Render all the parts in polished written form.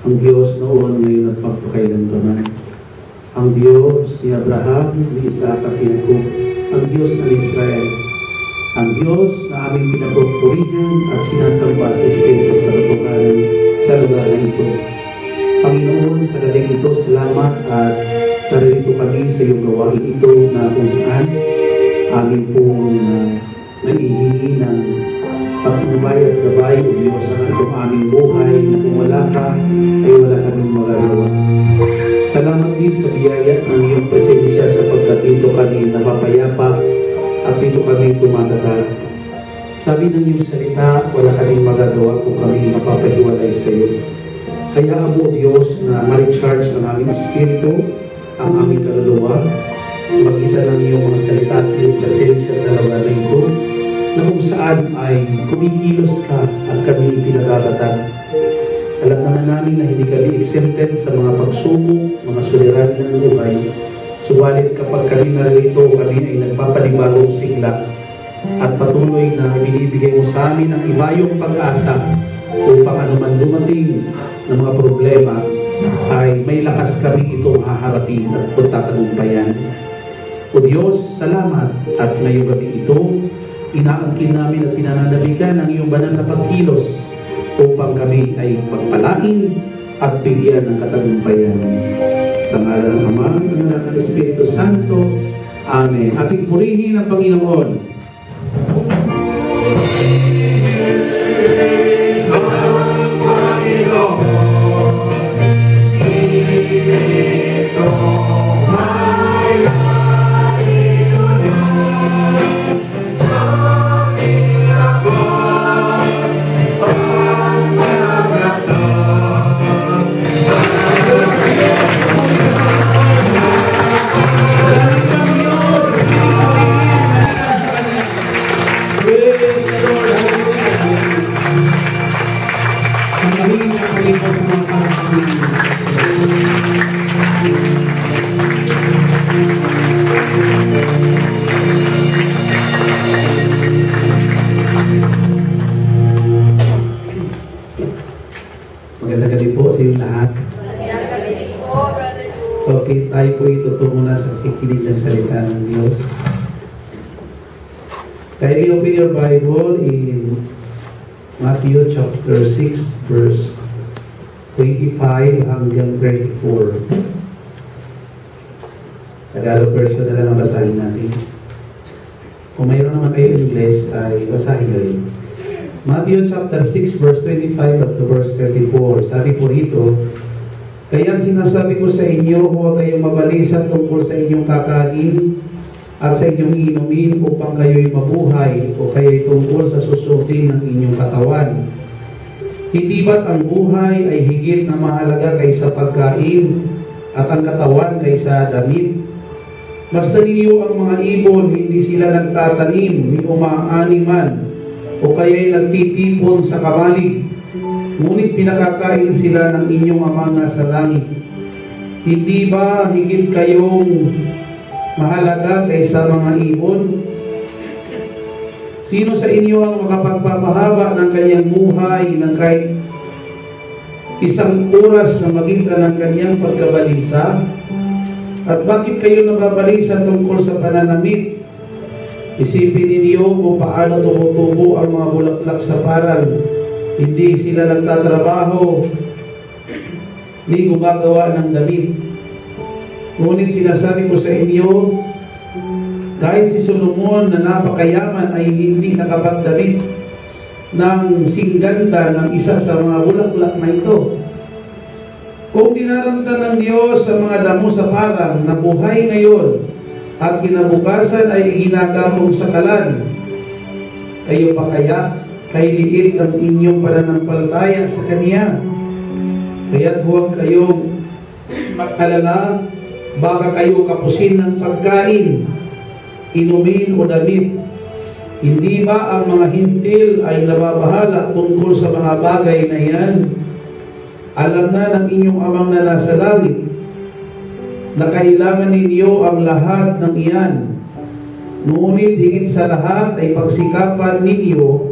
Ang Diyos noon, ngayon at magpakailanman. Ang Diyos ni Abraham, ni Isaac at Jacob, ang Diyos ng Israel, ang Diyos na aming pinapupurihan at sinasamba sa Espiritu at katotohanan sa lugar na ito. Panginoon, sa galing ito, salamat at naririto kami sa iyong gawain ito na kung saan aming pong naihingi ng patnubay at gabay o Diyos ang itong aming buhay na kung wala ka ay wala kaming magagawa. Salamat din sa biyaya ng iyong presensya sapagkat dito kami napapayapa at dito kami tumatagal. Sabi ng iyong salita, wala kaming magagawa kung kami mapapahiwalay sa iyo. Kaya mo, Diyos, na ma-recharge ang aming espiritu, ang aming kaluluwa, sa magitan ng iyong mga salita at iyong presensya sa lugar na ito, na kung saan ay kumikilos ka at kami pinagagatag. Alam naman namin na hindi kami exempted sa mga pagsubok, mga suliranin ng buhay. Subalit kapag kami narito, kami ay nagpapanibagong sigla at patuloy na binibigay mo sa amin ang ibayong pag-asa upang anuman dumating ng mga problema ay may lakas kami itong haharapin at pagtatagumpayan. O Diyos, salamat at ngayong gabi ito, inaangkin namin at pinananabigan ang iyong banal na pagkilos upang kami ay pagpalain at bigyan ng katagumpayan. Sa ngalan ng Ama, ng Anak, ng Espiritu Santo. Amen. Ating purihin ang Panginoon. Magandang gabi po sa inyo lahat. Okay, tayo po itutungo na sa kikinig ng salita ng Diyos. Kindly open your Bible in Matthew chapter 6 verse 25 hanggang 34. Tagalog version na lang ang basahin natin. Kung mayroon naman kayo English ay basahin nyo rin. Matthew chapter 6 verse 25 up to verse 34. Sabi po rito, kaya sinasabi ko sa inyo, huwag kayong mabalisa tungkol sa inyong kakanin at sa inyong inumin upang kayo'y mabuhay o kayo'y tungkol sa susukin ng inyong katawan. Hindi ba't ang buhay ay higit na mahalaga kaysa pagkain at ang katawan kaysa damit? Basta ninyo ang mga ibon, hindi sila nagtatanim ni umaani man o kaya'y nagtitipon sa kamalig, ngunit pinakakain sila ng inyong Amang nasa langit. Hindi ba higit kayong mahalaga kaysa mga ibon? Sino sa inyo ang makapagpapahaba ng kanyang buhay ng kahit isang oras na maging kanang-kanyang pagkabalisa? At bakit kayo nababalisa tungkol sa pananamit? Isipin ninyo kung paano tumutubo ang mga bulaklak sa parang. Hindi sila nagtatrabaho, ni gumagawa ng damit. Ngunit sinasabi ko sa inyo, kahit si Solomon na napakayaman ay hindi nakapagdamit ng singganda ng isa sa mga bulaklak na ito. Kung dinaramdam ng Diyos sa mga damo sa parang na buhay ngayon at kinabukasan ay ginagapong sakalan, kayo pa kaya kay liit ang inyong pananampalataya sa Kanya? Kaya't huwag kayong mag-alala, baka kayo kapusin ng pagkain, inumin o damit. Hindi ba ang mga hintil ay nababahala tungkol sa mga bagay na yan? Alam na ng inyong amang na nasa langit na kailangan ninyo ang lahat ng iyan. Ngunit higit sa lahat ay pagsikapan ninyo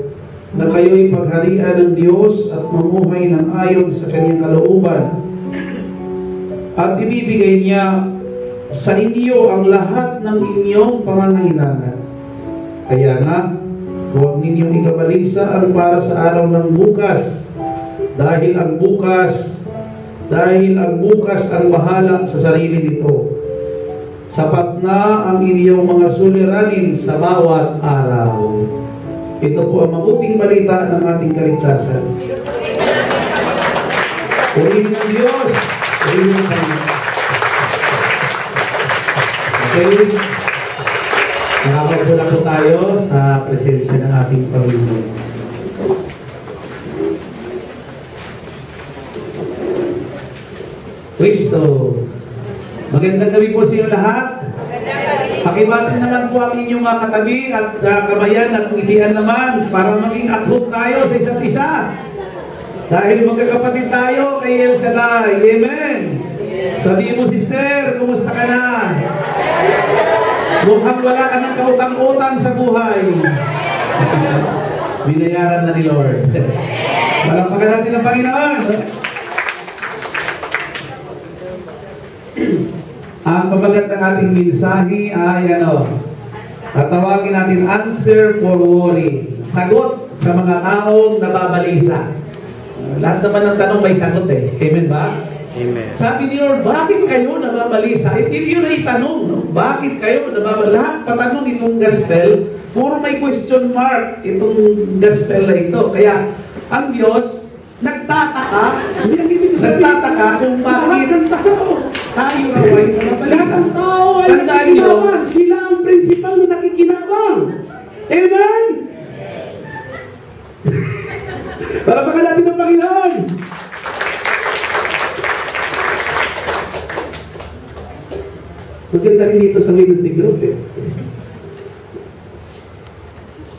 na kayo'y pagharian ng Diyos at mamuhay ng ayon sa Kanyang kalooban. At ibibigay niya sa inyo ang lahat ng inyong pangangailangan. Kaya nga, huwag ninyong ikabalisa ang para sa araw ng bukas, dahil ang bukas ang bahala sa sarili nito. Sapat na ang inyong mga suliranin sa bawat araw. Ito po ang mabuting balita ng ating kaligtasan. Purihin ng Diyos. Purihin ng Panginoon. Okay. Nakapagpula po tayo sa presensya ng ating Panginoon. Kristo. Magandang gabi po sa inyo lahat. Pakibatin naman po ang inyong mga katabi at kabayan at ngihian naman para maging akhok tayo sa isa't isa. Dahil magkakapatid tayo kay El Shaddai. Amen. Sabi mo, sister, kumusta ka na? Mukhang wala ka ng kautang-utang sa buhay. Binayaran na ni Lord. Palakpakan natin ang Panginoon. Ang pabagat ng ating mensahe ay tatawagin natin answer for worry. Sagot sa mga taong nababalisa. Lahat naman ng tanong may sagot eh. Amen ba? Amen. Sabi ni Lord, bakit kayo nababalisa? Hindi yun ay tanong, no? Bakit kayo nababalisa? Lahat patanong itong gospel, puro may question mark itong gospel na ito. Kaya, ang Diyos, nagtataka kung bakit tayo raw ay nababalisa. Ang tao ay nakikinabang. Sila ang principal na nakikinabang. Amen? Palakpakan natin ang Panginoon. Maganda rin dito sa Wednesday group eh.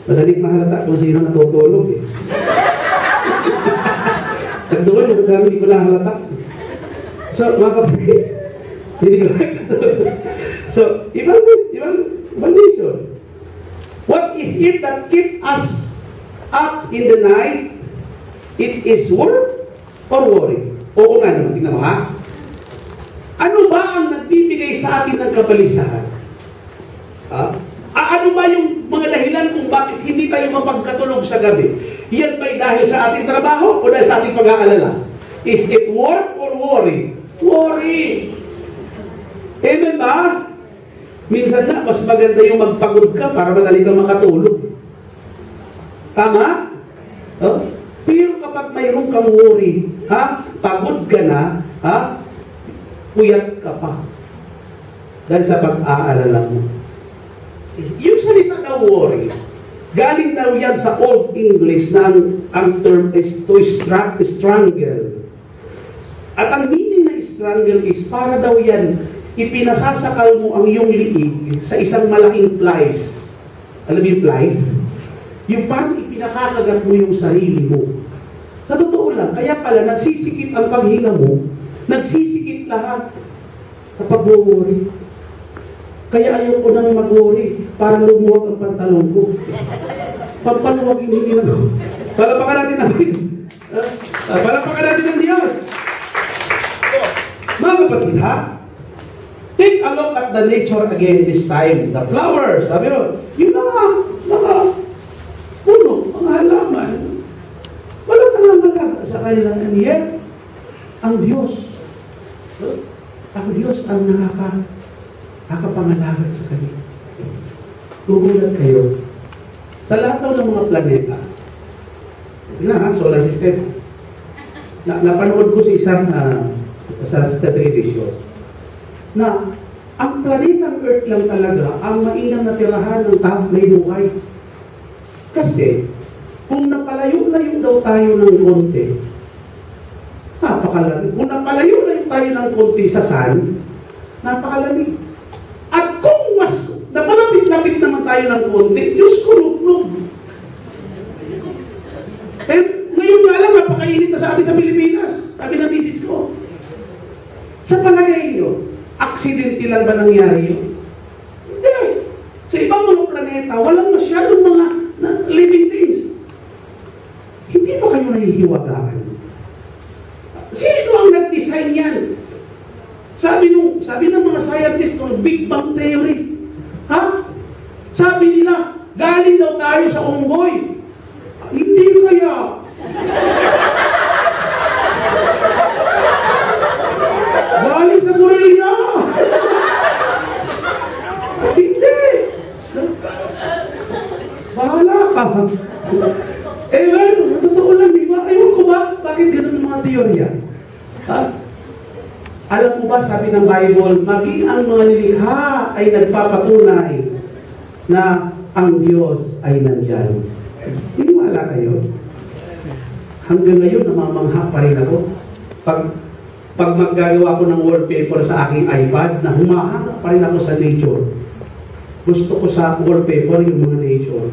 Madaling mahalata kung sino natutulog eh. Doon, hindi ko nahalata. So, mga kapatid, hindi ko So, ibang vision. What is it that keep us up in the night? It is work or worry? Oo nga naman, tingnan mo ha? Ano ba ang nagbibigay sa atin ng kabalisahan? Ano ba yung mga dahilan kung bakit hindi tayo mapagkatulog sa gabi? Yan ba'y dahil sa ating trabaho o dahil sa ating pag-aalala? Is it work or worry? Worry. Amen ba? Minsan na, mas maganda yung magpagod ka para madali kang makatulog. Tama? Pero kapag mayroon kang worry, pagod ka na, puyat ka pa. Dahil sa pag-aalala mo. Yung salita na worry, galing daw yan sa Old English na ang term is to strangle. At ang meaning na strangle is para daw yan, ipinasasakal mo ang iyong liig sa isang malaking plies. Alam mo yung plies? Yung parang ipinakakagat mo yung sarili mo. Sa totoo lang, kaya pala nagsisikip ang paghinga mo, nagsisikip lahat sa pag-worry. Kaya ayoko nang mag-worry para lumuwag ang pantalon ko. Pagpaluwag hindi na. Para baka natin namin. Palapakan natin ng Diyos. Mga kapatid, ha? Take a look at the nature again this time. The flowers, sabi mo, yung mga puno, mga halaman, wala nalang malaga sa kanilang aniyan. Ang Diyos ang nakapangalaga sa kanila. Gugulat kayo. Sa lahat ng mga planeta, solar system, napanood ko sa isang sa television, na ang planetang Earth lang talaga ang mainam na tirahan ng tao may buhay. Kasi, kung napalayo-layo daw tayo ng konti, napakalamig. Kung napalayo-layo tayo ng konti sa sun, napakalamig. At kung mas napalapit-lapit naman tayo ng konti, Diyos ko, lugnog. Ngayon nga lang, napakainit na sa atin sa Pilipinas. Sabi ng misis ko. Sa palagay nyo, aksidente lang ba nangyari yun? Hindi. Sa ibang mga planeta, walang masyadong mga living things. Hindi ba kayo nahihiwagaan? Sino ang nag-design yan? Sabi ng mga scientists ng Big Bang Theory. Ha? Sabi nila, galing daw tayo sa unggoy. Hindi kaya. Galing sa gorilla. Hindi. Bahala ka. Well, sa totoo lang, di ba? Ayaw ko ba? Bakit ganun ang mga teorya? Ha? Alam mo ba, sabi ng Bible, maging ang mga nilikha ay nagpapatunay na ang Diyos ay nandyan. Iniwala kayo? Hanggang ngayon, namamangha pa rin ako. Pag maggagawa ko ng wallpaper sa aking iPad, na humahanga pa rin ako sa nature. Gusto ko sa wallpaper yung mga nature.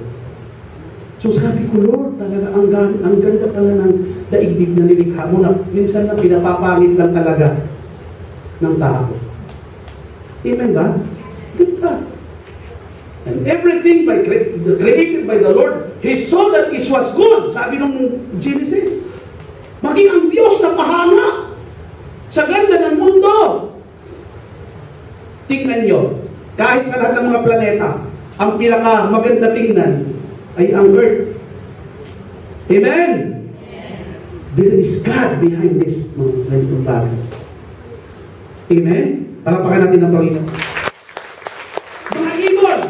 So sabi ko, Lord, talaga ang ganda pala ng daigdig na nilikha mo na minsan na pinapapangit lang talaga ng tao. Amen ba? Ganda. And everything created by the Lord, He saw that it was good. Sabi nung Genesis, maging ang Diyos na pahanga sa ganda ng mundo. Tingnan nyo, kahit sa lahat ng mga planeta, ang pinaka maganda tingnan ay ang Earth. Amen? There is God behind this mga bagay. Amen? Palapakan natin ang Panginoon. Mga ibon!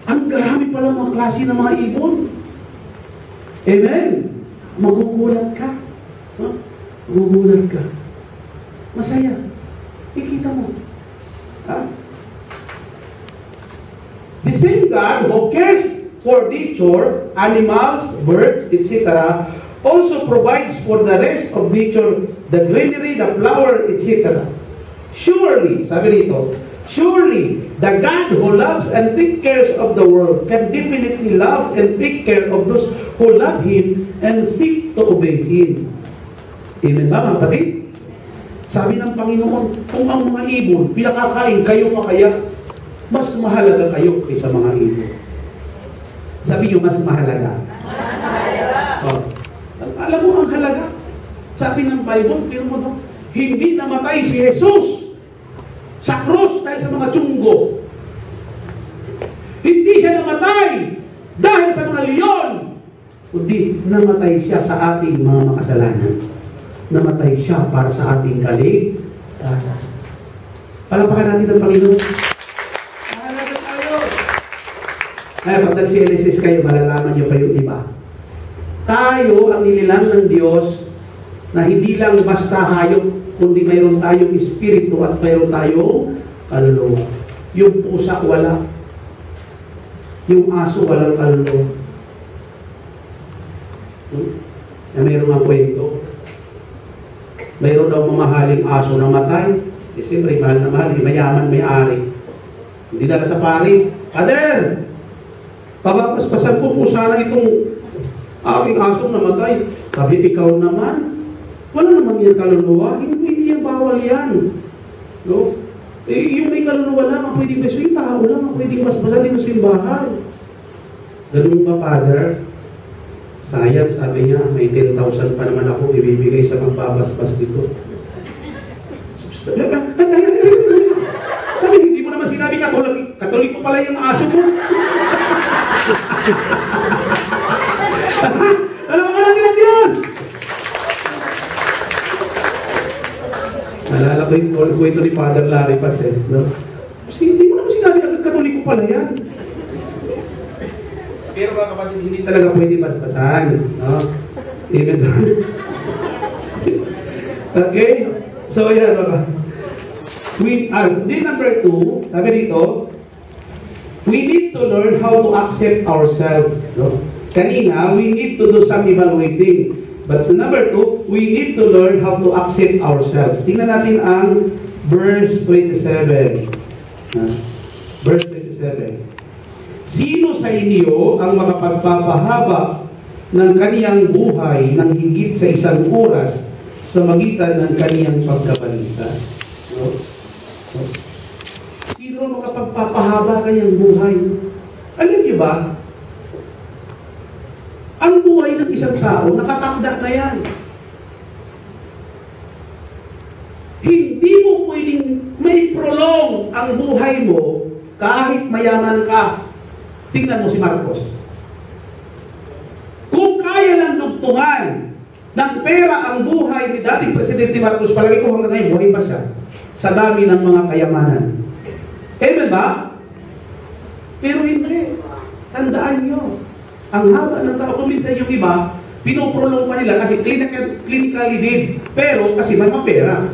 Ang garami pala mga klase ng mga ibon. Amen? Magugulat ka. Huh? Magugulat ka. Masaya. Ikita mo. Ha? The same God who cares for nature, animals, birds, etc., also provides for the rest of nature, the greenery, the flower, etc. Surely, sabi rito, surely, the God who loves and takes care of the world can definitely love and take care of those who love Him and seek to obey Him. Amen ba, mga kapatid? Sabi ng Panginoon, kung ang mga ibon, pinakakain kayo makaya, mas mahalaga kayo kaysa mga ibon. Sabi nyo, mas mahalaga. Mas mahalaga. Oh. Alam mo ang halaga? Sabi ng Bible, pero mo, hindi namatay si Jesus sa cross dahil sa mga tiyunggo. Hindi siya namatay dahil sa mga leon. Kundi namatay siya sa ating mga makasalanan. Namatay siya para sa ating kaligtasan. Palapakan natin ang Panginoon. Mahalaga tayo. Kaya pag nag-CLSS kayo, malalaman niyo pa yung iba. Tayo ang nililang ng Diyos na hindi lang basta hayop, kundi mayroon tayong espiritu at mayroon tayong kaluluwa. Yung pusa wala. Yung aso walang kaluluwa. Mayroon nga kwento. Mayroon daw mamahaling aso na matay. Siyempre, mahal na mahal, mayaman may-ari. Hindi dala sa pari. Father, papapaspasan ko po sana itong aking asong namatay. Sabi, ikaw naman, wala naman yan kaluluwa. Hindi yan, bawal yan. No? Yung may kaluluwa lang, ang pwedeng beso, yung tao lang, ang pwedeng basbasan dito sa simbahan. Ganun ba, Father? Sayang, sabi niya, may 10,000 pa naman ako ibibigay sa magbabasbas dito. Sabi, hindi mo naman sinabi Katoliko pala yung aso mo. Alam mo natin ang Diyos! Nalala ko yung kwento ni Father Larry Passet, no? Kasi hindi mo naman sinabi Katoliko pala yan. Pero mga kapatid, hindi talaga pwede basbasan. No? Amen. Okay? So, yan mga. Then number 2, sabi dito, we need to learn how to accept ourselves. No? Kanina, we need to do some evaluating. But number 2, we need to learn how to accept ourselves. Tingnan natin ang verse 27. Verse 27. Sino sa inyo ang makapagpapahaba ng kaniyang buhay ng higit sa 1 oras sa magitan ng kaniyang pagkabalisa? No? No? Sino ang makapagpapahaba kanyang buhay? Alam niyo ba? Ang buhay ng isang tao, nakatakda na yan. Hindi mo pwedeng may prolong ang buhay mo kahit mayaman ka. Tingnan mo si Marcos. Kung kaya ng dugtungan ng pera ang buhay ni dating Presidente Marcos, palagi ko hanggang ngayon, buhay pa siya sa dami ng mga kayamanan. Amen ba? Pero hindi. Tandaan nyo, ang haba ng tao, kung minsan yung iba, pinoprolong pa nila kasi clinically dead. Pero kasi may mapera.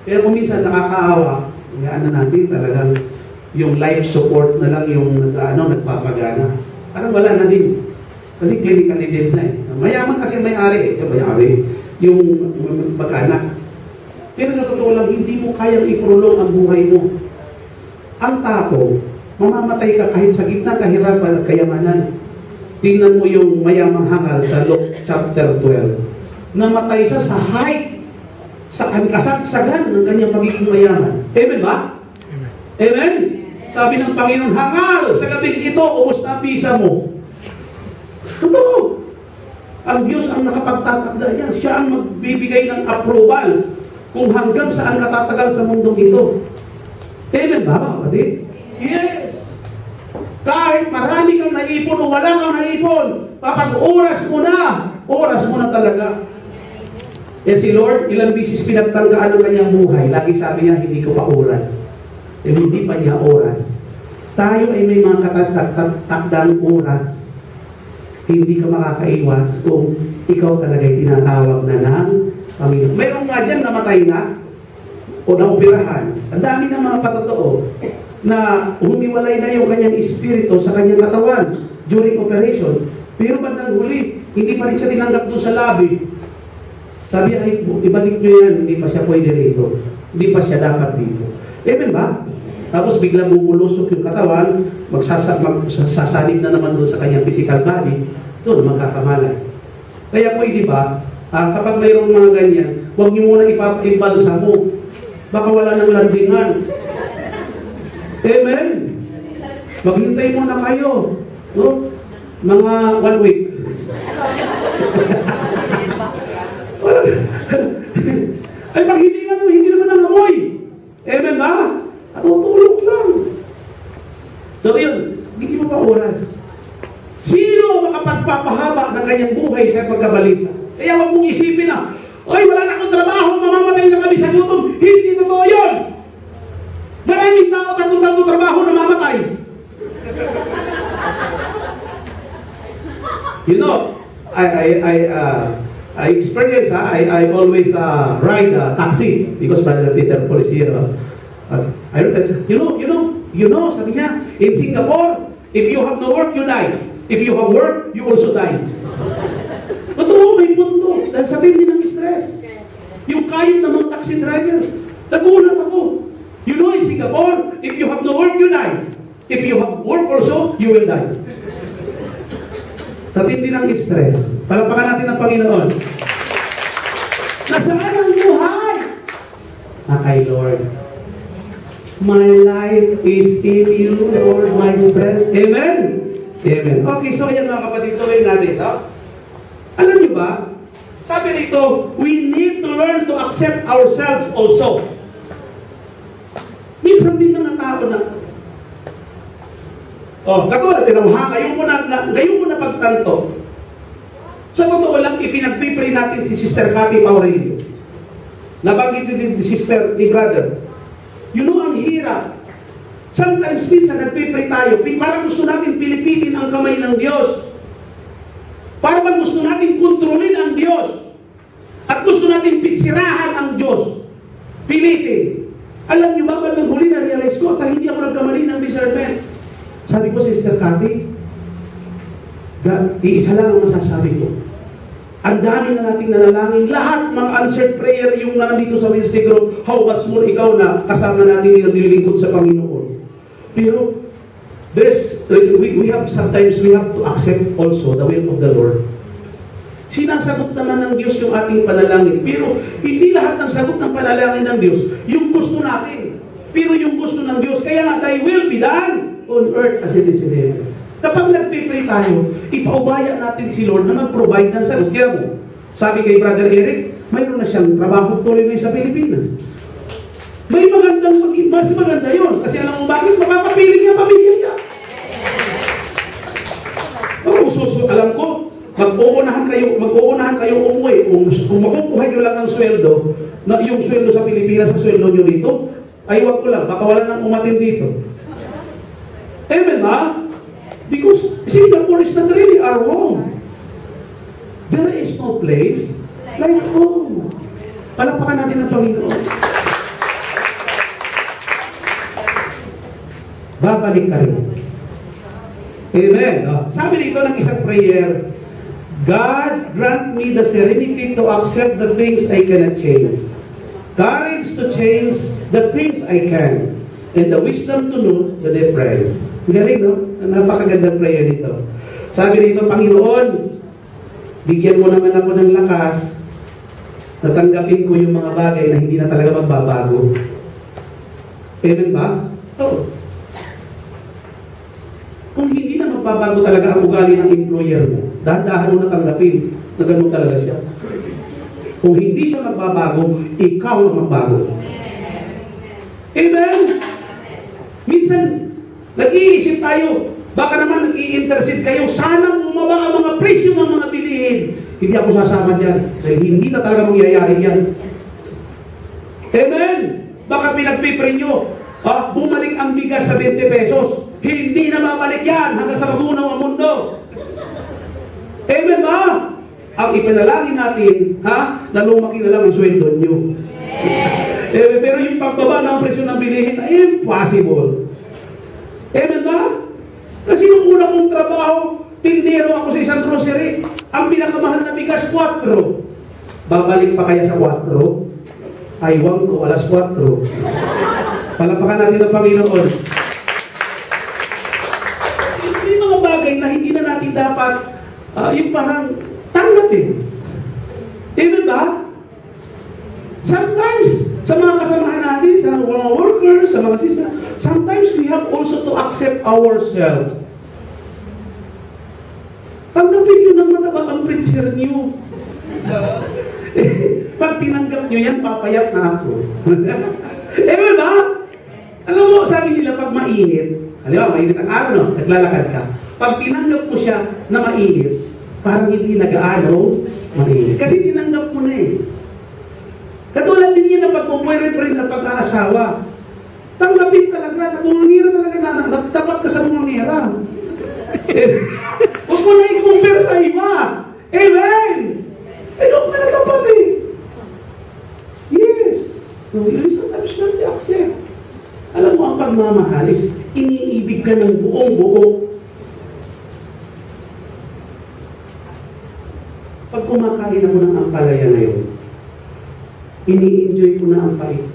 Pero kung minsan nakakaawa, hayaan na natin talagang yung life support na lang yung nagpapagana. Parang wala na din. Kasi clinically dead na eh. Mayaman kasi may-ari yung mag-anak. Pero sa totoo lang, hindi mo kayang iprolong ang buhay mo. Ang tao, mamamatay ka kahit sa gitna kahirapan at kayamanan. Tingnan mo yung mayamang hangal sa Luke chapter 12. Namatay siya sa height, sa kasagsagan ng kanyang pagiging mayaman. Amen ba? Amen? Sabi ng Panginoon, hangal sa gabing ito, ubos na bisa mo. Totoo. Ang Diyos ang nakapagtatakda yan. Siya ang magbibigay ng approval kung hanggang saan katatagal sa mundong ito. Amen ba, mga kapatid? Yes. Kahit marami kang naipon o wala kang naipon, kapag oras mo na talaga. Eh si Lord, ilang bisis pinagtanggaan ng kanyang buhay. Lagi sabi niya, hindi ko pa oras. Eh hindi pa niya oras. Tayo ay may mga katakdang oras. Hindi ka makakaiwas kung ikaw talaga ay tinatawag na ng Panginoon. Mayroon nga dyan namatay na o naoperahan. Ang dami ng mga patotoo na humiwalay na yung kanyang espiritu sa kanyang katawan during operation. Pero bandang huli, hindi pa rin siya tinanggap doon sa labi. Sabi ay, ibalik nyo yan, hindi pa siya pwede rito. Hindi pa siya dapat dito. Amen ba? Tapos biglang bumulusok yung katawan, magsasanib na naman doon sa kanyang physical body, doon magkakamalay. Kaya pwede ba, kapag mayroong mga ganyan, huwag nyo muna ipapaimbalsa mo. Baka wala nang landingan. Amen? Maghintay muna kayo. No? Mga 1 week. Ay, pag hiningan mo, hindi naman ang amoy. Amen ba? At tutulog lang. So yun, hindi mo pa oras. Sino makapagpapahaba ng kanyang buhay sa pagkabalisa? Kaya huwag mong isipin na, ay, wala na akong trabaho, mamamatay na kami sa gutom. Hindi totoo yun. Maraming tao, tatlo trabaho na mamatay. You know, I experience, I always ride a taxi because Brother Peter Paul is here. You know, sabi niya, in Singapore, if you have no work, you die. If you have work, you also die. Totoo, may punto. Dahil sa tindi ng stress. Yung kayod ng mga taxi driver. Nagulat ako. You know, in Singapore, if you have no work, you die. If you have work also, you will die. Sa tindi ng stress. Palapakan natin ang Panginoon. Nasaan ang buhay? Kay Lord. My life is in you, Lord, my strength. Amen? Amen. Okay, so yan mga kapatid, tuloy natin ito. Alam niyo ba, sabi rito, we need to learn to accept ourselves also. Minsan din mga tao na, katulad, ngayon mo na pagtanto. Sa totoo lang, ipinagpipray natin si Sister Cathy Aurelio. Nabanggit din ni Sister, ni Brother. You know, ang hirap. Sometimes, minsan, nagpipray tayo. Parang gusto natin pilipitin ang kamay ng Diyos. Parang gusto natin kontrolin ang Diyos. At gusto natin pitsirahan ang Diyos. Pilitin. Alam niyo ba, nang huli na-realize ko, at hindi ako nagkamali ng discernment. Sabi ko, Sister Cathy, iisa lang ang masasabi ko. Ang dami na nating nanalangin, lahat mga answered prayer yung nandito sa Wednesday group, how much more ikaw na kasama natin yung nililingkod sa Panginoon. Pero, sometimes we have to accept also the will of the Lord. Sinasagot naman ng Diyos yung ating panalangin. Pero hindi lahat ng sagot ng panalangin ng Diyos yung gusto natin. Pero yung gusto ng Diyos, kaya nga, thy will be done on earth as it is in heaven. Kapag nagpipray tayo, ipaubaya natin si Lord na mag-provide ng sagot. Kaya mo, sabi kay Brother Eric, mayroon na siyang trabaho tuloy ngayon sa Pilipinas. May mas maganda yun. Kasi alam mo bakit? Makakapiling niya pamilya niya. Alam ko, mag-uunahan kayo umuwi. Kung makukuha nyo lang ang sweldo, na yung sweldo sa Pilipinas sa sweldo nyo dito, ay wag ko lang, baka wala nang umatin dito. Amen ba? Because Singapore is not really our home. There is no place like home. Palakpakan natin ang Panginoon. Babalik ka rin. Amen. Sabi dito ng isang prayer, God grant me the serenity to accept the things I cannot change, courage to change the things I can, and the wisdom to know the difference. Galing, no? Napakagandang prayer nito. Sabi dito, Panginoon, bigyan mo naman ako ng lakas na tanggapin ko yung mga bagay na hindi na talaga magbabago. Amen ba? Oo. Kung hindi na magbabago talaga ang ugali ng employer mo, dahan-dahan mo na tanggapin na gano'n talaga siya. Kung hindi siya magbabago, ikaw ang magbago. Amen? Minsan, nag-iisip tayo, baka naman nag-i-intercede kayo, sana bumaba ang mga presyo ng mga bilihin. Hindi ako sasama dyan. So, hindi na talaga mangyayari yan. Amen? Baka pinagpipray nyo, bumalik ang bigas sa 20 pesos. Hindi na babalik yan hanggang sa magunaw ang mundo. Amen ba? Ang ipanalangin natin, na lumaki na lang ang sweldo nyo. Pero yung pagbaba ng presyo ng bilihin, impossible. Amen ba? Kasi nung una kong trabaho, tindero ako sa isang grocery. Ang pinakamahal na bigas, 4. Babalik pa kaya sa 4? Aywan ko, alas 4. Palapakan natin ang Panginoon. May mga bagay na hindi na natin dapat yung parang tanggapin. Amen ba? Sometimes, sa mga kasamahan natin, sa mga workers, sa mga sister, sometimes we have also to accept ourselves. Tanggapin nyo ng mataba ang preacher nyo. Pag tinanggap nyo yan, papayat na ako. Amen ba? Alam mo, sabi nila, pag mainit, halimbawa, mainit ang araw, no? Naglalakad ka. Pag tinanggap mo siya na mainit, parang hindi nag-aaraw, mainit. Kasi tinanggap mo na eh. Katulad din yan na pagpupuweret pa rin ng pag-aasawa. Tanggapin talaga, na bumangira talaga na, nagtapat ka sa bumangira. Huwag mo na i-compare sa iba. Amen! Ay, huwag ka nagtapat eh. Yes. No, you sometimes not to accept. Alam mo, ang pagmamahal is iniibig ka ng buong-buo. Pag kumakain ako ng ampalaya ngayon, ini-enjoy ko na ang pait.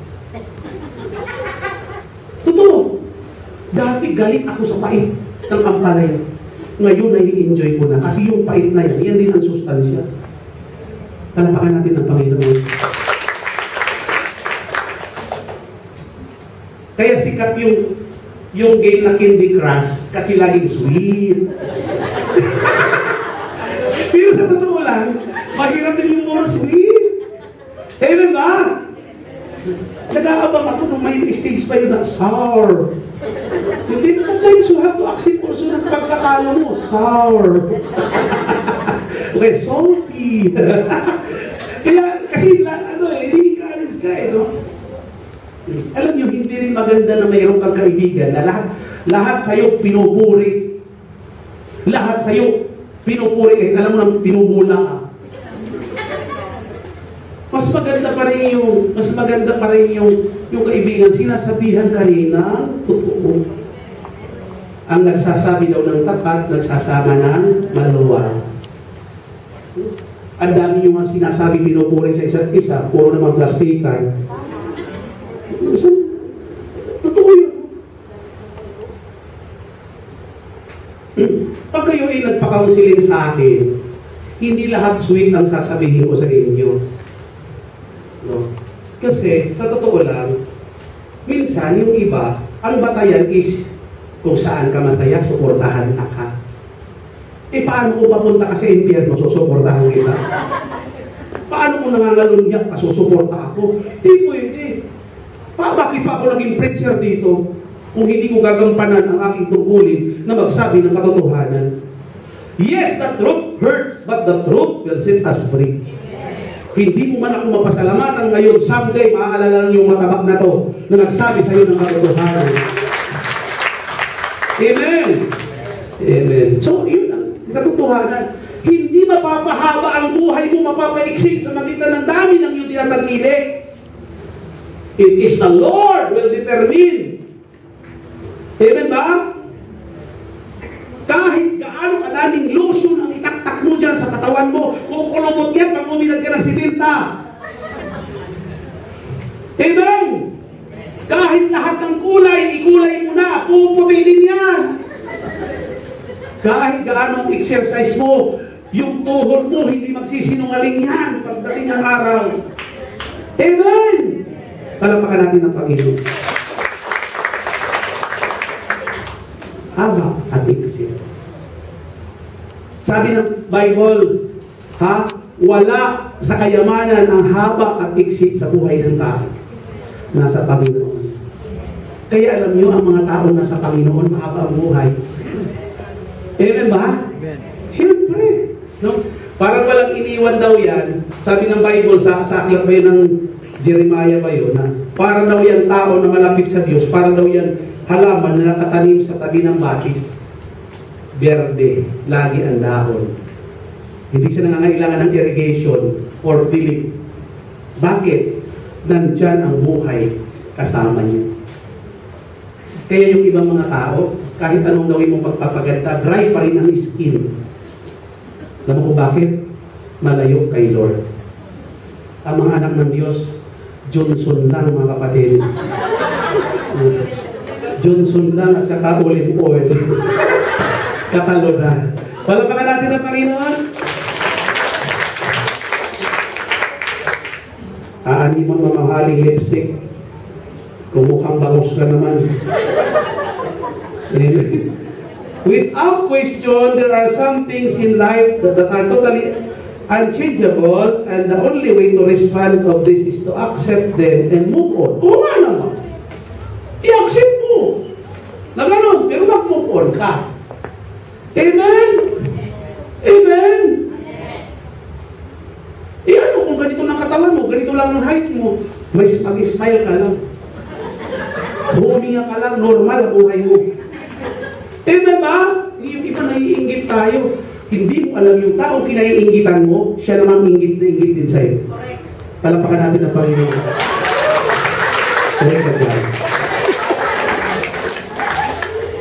Totoo. Dati galit ako sa pait ng ampalaya. Ngayon, nai-enjoy ko na. Kasi yung pait na yan din ang sustansya. Palapakan natin ang Panginoon. Kaya sikat yung game na Candy Crush kasi laging sweet. Pero sa totoo lang, lang, mahirap din yung more sweet. Amen ba? Nag-aabang ako nung may stage pa yun na sour. Hindi, sometimes you have to accept also ng pagkatalo mo. Sour. Okay, salty. Kaya, kasi, hindi ka alis ka no? Alam nyo, hindi rin maganda na mayroong kang kaibigan na lahat sa'yo pinupuri. Lahat sa'yo pinupuri. Kahit alam mo na pinubula ka. Mas maganda pa rin yung kaibigan, sinasabihan ka rin ng totoo. Ang nagsasabi daw ng tapat, nagsasama ng maluwa. Ang dami yung mga sinasabi, pinupuri sa isa't isa, puro naman plastikan. Totoo yun. Pag kayo ay nagpa-counseling sa akin, hindi lahat sweet ang sasabihin ko sa inyo. No? Kasi, sa totoo lang, minsan yung iba, ang batayan is kung saan ka masaya, suportahan ka. Eh, paano kung papunta ka sa impyerno, susuportahan kita? Paano kung nangangalunyak ka, susuporta ako? Di pwede. Bakit pa ako naging preacher dito kung hindi ko gagampanan ang aking tungkulin na magsabi ng katotohanan? Yes, the truth hurts, but the truth will set us free. Hindi mo man ako mapasalamatan ngayon, someday maaalala lang yung matabak na to na nagsabi sa iyo ng katotohanan. Amen. Amen. So, yun ang katotohanan. Hindi mapapahaba ang buhay mo, mapapaiksik sa magitan ng dami ng iyong tinatangkilik. It is the Lord will determine. Amen ba? Kahit gaano kadaming lotion ang itaktak mo dyan sa katawan mo, kung kulubot yan pag umilag ka ng sitinta. Amen! Kahit lahat ng kulay, ikulay mo na, puputi din yan. Kahit gaano ang exercise mo, yung tuhod mo, hindi magsisinungaling yan pagdating ng araw. Amen! Palapakan natin ang Panginoon. Haba at iksip. Sabi ng Bible, wala sa kayamanan ang haba at iksip sa buhay ng tao. Nasa Panginoon. Kaya alam nyo, ang mga tao nasa Panginoon, mahaba ang buhay. Amen ba? Amen. Siyempre. No? Parang walang iniwan daw yan. Sabi ng Bible, sa aklat ba ng Jeremiah ba yun? Parang daw yan tao na malapit sa Diyos. Parang daw yan halaman na nakatanim sa tabi ng batis. Berde, lagi ang dahon. Hindi siya nangangailangan ng irrigation or pilit. Bakit? Nandyan ang buhay kasama niya. Kaya yung ibang mga tao, kahit anong gawin mong pagpapaganda, dry pa rin ang skin. Alam mo kung bakit? Malayo kay Lord. Ang mga anak ng Diyos, Johnson lang mga kapatid. Johnson lang at saka olive oil. Katalo na. Palapakan natin ang Panginoon. Hindi mo mamahaling lipstick. Kung mukhang bangus ka naman. Without question, there are some things in life that are totally unchangeable, and the only way to respond of this is to accept them and move on. Oo nga naman. I-accept mo. Na gano'n, pero mag-move on ka. Amen? Amen? Ano kung ganito ng katawan mo, ganito lang ang height mo, mag-smile ka lang. Huminga ka lang, normal ang buhay mo. Amen ba? Yung iba naiinggit tayo. Hindi mo alam yung taong kinaiinggitan mo, siya naman inggit na inggit din sa'yo. Palapakan natin ang Panginoon.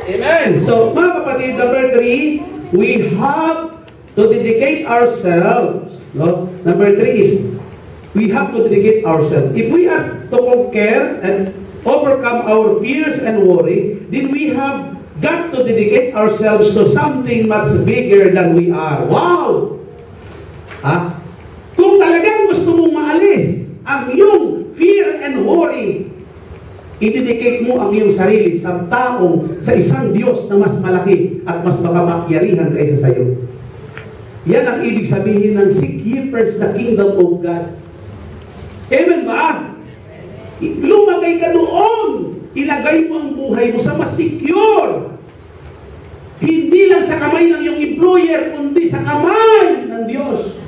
Amen. So, mga kapatid, number 3, we have to dedicate ourselves. No? Number 3 is, we have to dedicate ourselves. If we are to conquer and overcome our fears and worry, then we have got to dedicate ourselves to something much bigger than we are. Wow! Kung talagang gusto mong maalis ang iyong fear and worry, i-dedicate mo ang iyong sarili sa taong, sa isang Diyos na mas malaki at mas makapakyarihan kaysa sa iyo. Yan ang ibig sabihin ng seek ye first the kingdom of God. Amen ba? Lumagay ka doon. Ilagay mo ang buhay mo sa mas secure. Hindi lang sa kamay ng iyong employer, kundi sa kamay ng Diyos.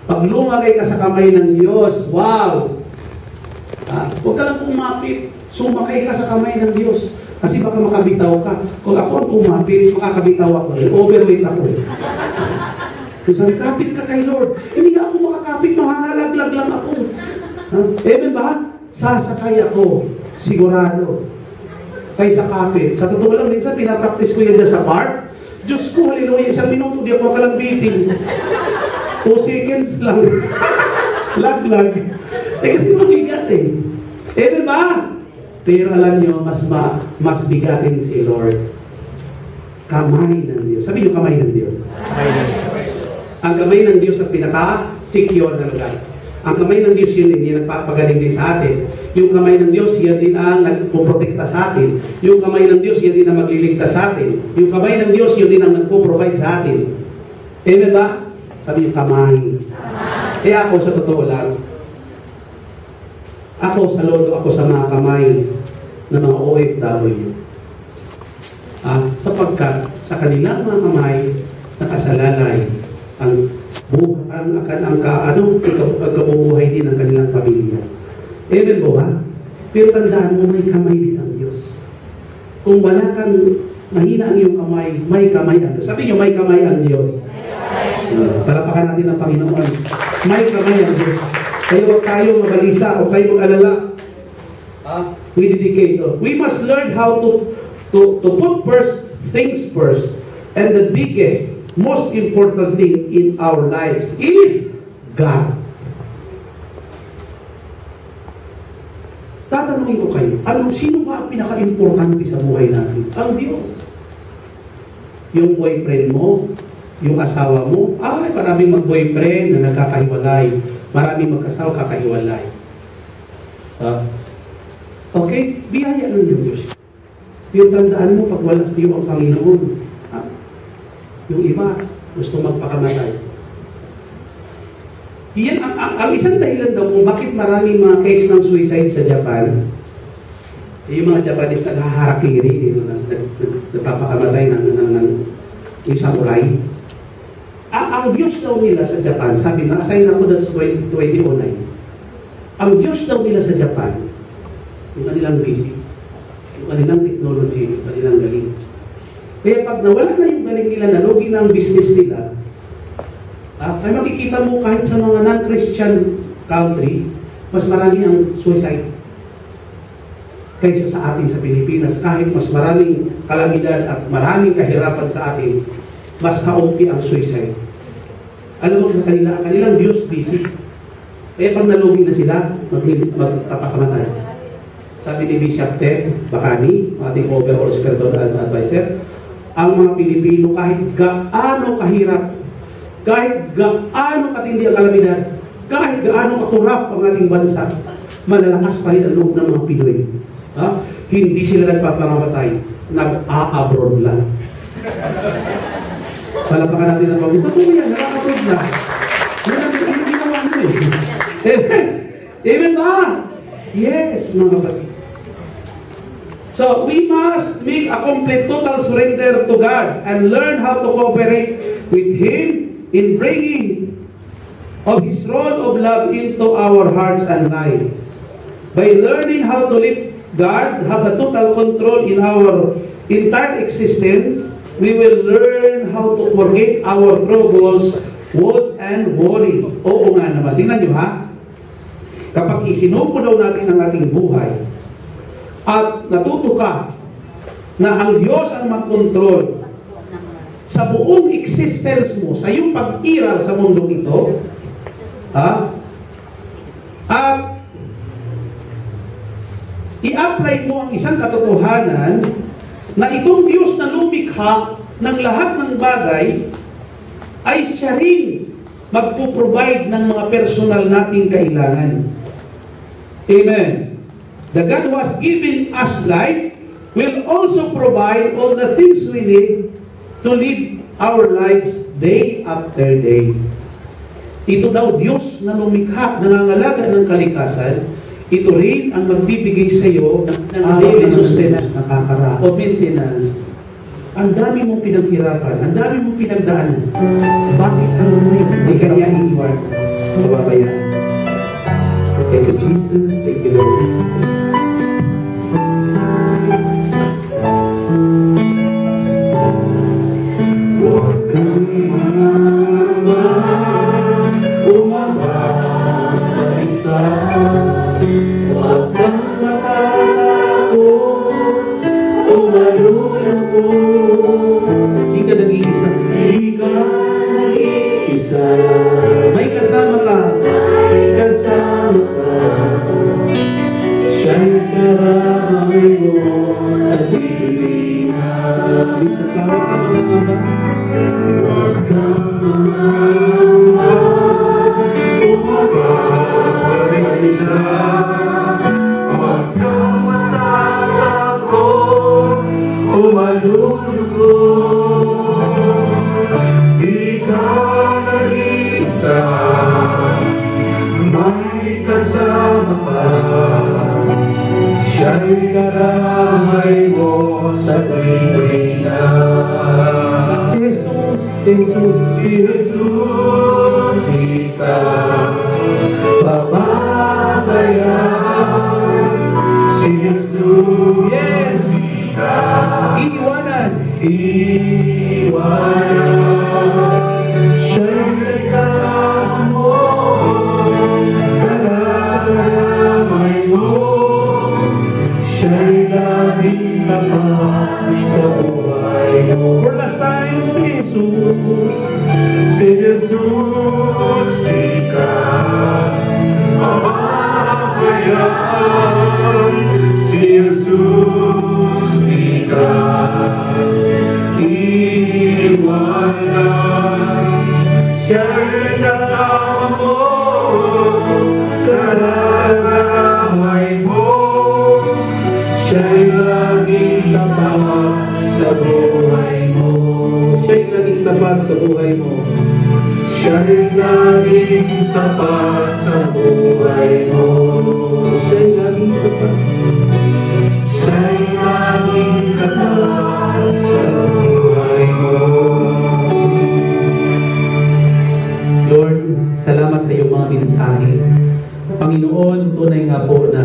Pag lumagay ka sa kamay ng Diyos, wow! Huwag ka lang kumapit. Sumakay ka sa kamay ng Diyos. Kasi baka makabitaw ka. Kung ako ang kumapit, makakabitaw ako. Overweight ako. Kung sabi, kapit ka kay Lord. Hindi ako makakapit, mahangalaglag lang ako. Amen ba? Sasakay ako. Sigurado. Kaysa kapit. Sa totoo lang, minsan pinapractice ko yan dyan sa park. Diyos ko, hallelujah, isang minuto, di ako makalambitin. 2 seconds lang. Lag-lag. Kasi mabigat eh. Amen ba? Pero alam nyo, mas bigatin si Lord. Kamay ng Diyos. Sabi nyo, kamay ng Diyos. Kamay ng Diyos. Ang kamay ng Diyos ang pinaka-secure na lugar. Ang kamay ng Diyos yun yung nagpapagaling din sa atin. Yung kamay ng Diyos, yan din ang nagpuprotekta sa atin. Yung kamay ng Diyos, yan din ang magliligtas sa atin. Yung kamay ng Diyos, yun din ang nagpo-provide sa atin. Amen ba? Sabi yung kamay. Kaya ako sa totoo lang, ako sa lolo, ako sa mga kamay ng mga OFW. Sapagkat sa kanilang mga kamay, nakasalalay ang kabubuhay din ng kanilang pamilya. Amen po ba? Pero tandaan mo, may kamay din ang Diyos. Kung wala kang mahina ang iyong kamay, may kamay ang Diyos. Sabi niyo, may kamay ang Diyos. Palapakan natin ang Panginoon. May kamay ang Diyos. Kaya huwag tayo mabalisa o tayo mag-alala. We dedicate. We must learn how to put first things first. And the biggest, most important thing in our lives is God. Tatanungin ko kayo, sino ba ang pinaka-importante sa buhay natin? Ang Diyos. Yung boyfriend mo, yung asawa mo, maraming mag-boyfriend na nagkakahiwalay. Maraming mag-asawa kakahiwalay. Okay? Biyaya ng Diyos. Yung tandaan mo, pag wala sa iyo ang Panginoon, yung iba, gusto magpakamatay. Iyan, ang isang dahilan daw kung bakit maraming mga case ng suicide sa Japan, yung mga Japanese naghaharakiri, nagpapakamatay ng samurai. Ang Diyos daw nila sa Japan, sabi na, assign ako sa 2009, ang Diyos daw nila sa Japan, yung kanilang basic, yung kanilang technology, yung kanilang galing. Kaya pag nawala na yung galing nila, nalugi na ang business nila, ay makikita mo kahit sa mga non-Christian country, mas marami ang suicide kaysa sa atin sa Pilipinas. Kahit mas maraming kalamidad at maraming kahirapan sa atin, mas kaunti ang suicide. Alam mo sa kanilang Diyos busy. Kaya pag nalugi na sila, magpapakamatay. Sabi ni Bishop Ted Bacani, ating overall spiritual advisor, ang mga Pilipino kahit gaano kahirap, kahit gaano katindi ang kalamidad, kahit gaano kakurap ang ating bansa, malalakas pa rin ang loob ng mga Pinoy. Hindi sila nagpapakamatay, nag-a-abroad lang. Palapakan natin ang pag-ibig. Ba't mo yan? Nag-a-abroad lang. Yan ang ginawa mo eh. Amen? Amen ba? Yes, mga kapatid. So, we must make a complete total surrender to God and learn how to cooperate with Him in bringing of His rod of love into our hearts and lives. By learning how to let God have a total control in our entire existence, we will learn how to forget our troubles, woes, and worries. Oo nga naman. Tingnan nyo ha. Kapag isinupo daw natin ang ating buhay, at natuto ka na ang Diyos ang mag-control sa buong existence mo, sa iyong pag-iral sa mundong ito, at i-apply mo ang isang katotohanan na itong Diyos na lumikha ng lahat ng bagay ay siya rin magpo-provide ng mga personal nating kailangan. Amen. The God who has given us life will also provide all the things we need to live our lives day after day. Ito daw Diyos na lumikha, nangangalaga ng kalikasan, ito rin ang magbibigay sa iyo ng daily sustenance, o maintenance. Ang dami mong pinaghirapan, ang dami mong pinagdaanan. Bakit ang hindi ka niya iiwan? Kababayan. Thank you, Jesus. Thank you, Lord. Huwag kang umabasa, huwag kang matakot, umaluloko. Hindi ka nag-iisa. Hindi ka nag-iisa. May kasama ka. May kasama ka. Siya'y karamay mo sa dilingan. Bisa ka, huwag ka mga huwag kang umabasa, huwag kang matatakot, umaluloko. Ikaw nag-iisa, may kasama ka. Siya'y karamay mo sa dilingan. Si Jesus, ikaw pababayaan. Si Jesus, yes, ikaw iiwanan. Siya'y kasama mo, karamay mo. Siya'y laging tapat sa buhay mo. For last time, si Jesus, ikaw pababayaan. Si Jesus, ikaw iiwanan. Siya'y kasama mo, karamay mo. Siya'y laging tapat sa buhay mo. Siya'y laging tapat sa buhay mo. Siya'y laging tapat sa buhay mo. Siya'y laging tapat. Siya'y laging tapat sa buhay mo. Lord, salamat sa iyong mga mensahe. Panginoon, tunay nga po na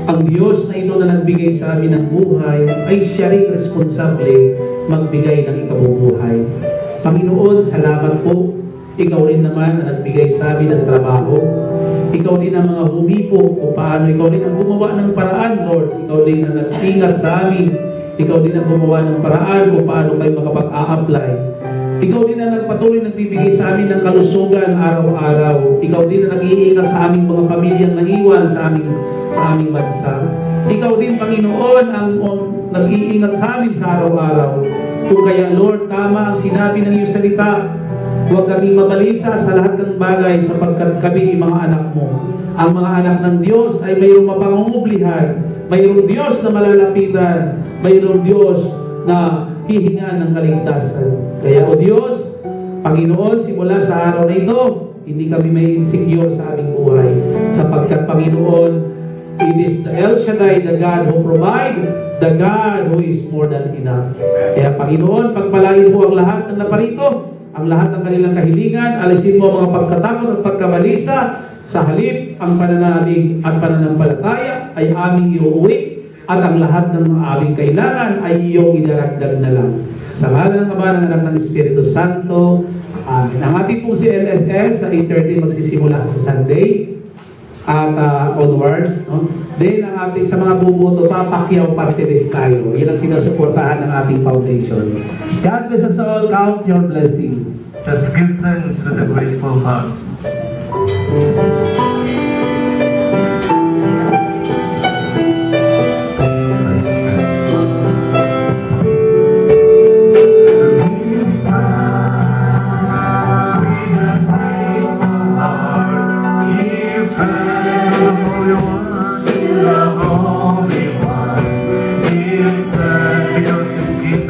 ang Diyos na ito na nagbigay sa amin ng buhay ay siya rin responsable magbigay ng ikabubuhay. Panginoon, salamat po. Ikaw rin naman na nagbigay sa amin ng trabaho. Ikaw din ang mga humipo o paano. Ikaw din ang gumawa ng paraan, Lord. Ikaw din ang nag-ingat sa amin. Ikaw din ang gumawa ng paraan kung paano kayo makapag-a-apply. Ikaw din ang nagpatuloy nagbibigay sa amin ng kalusugan araw-araw. Ikaw din ang nag-iingat sa aming mga pamilyang naiwan sa aming bansa. Ikaw din, Panginoon, ang nag-iingat sa amin sa araw-araw. Kung kaya, Lord, tama ang sinabi ng iyong salita. Huwag kami mabalisa sa lahat ng bagay sapagkat kami mga anak mo. Ang mga anak ng Diyos ay mayroong mapangungublihan. Mayroong Diyos na malalapitan. Mayroong Diyos na hihingan ng kaligtasan. Kaya, O Diyos, Panginoon, simula sa araw na ito, hindi kami may insecure sa aming buhay. Sapagkat, Panginoon, it is the El Shaddai, the God who provide, the God who is more than enough. Kaya, Panginoon, pagpalain mo ang lahat ng naparito, ang lahat ng kanilang kahilingan, alisin mo ang mga pagkatakot at pagkabalisa, sa halip, ang pananalig at pananampalataya ay aming iuuwi, at ang lahat ng mga aming kailangan ay iyong idaragdag na lang. Sa ngalan ng Ama, ng Anak, ng Espiritu Santo, amen. Ang ating pong si LSS sa 8:30 magsisimula sa Sunday at onwards. No? Then ang ating sa mga bubuto, Papakyaw Party List tayo. Yan ang sinusuportahan ng ating foundation. God bless us all. Count your blessings. Let's give thanks with a grateful heart.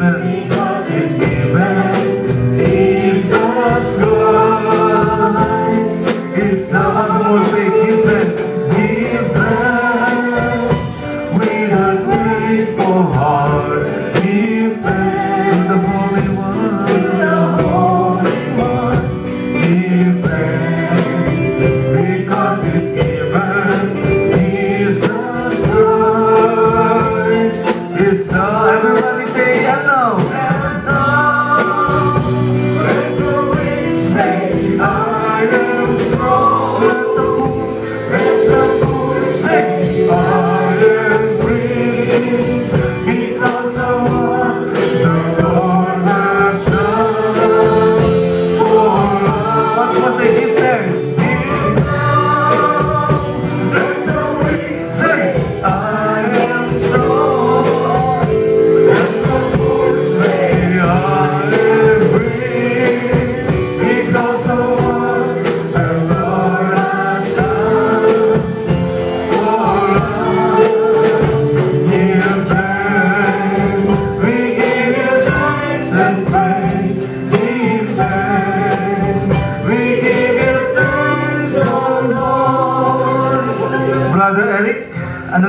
Because it's given,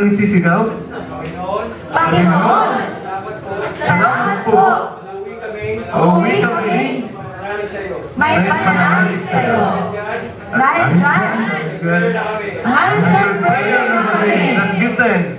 ang isisigaw? Panginoon, salamat po. Uuwi kami. May pananalig sa'yo. Dahil dyan, ang answer prayer na kami. Let's give thanks.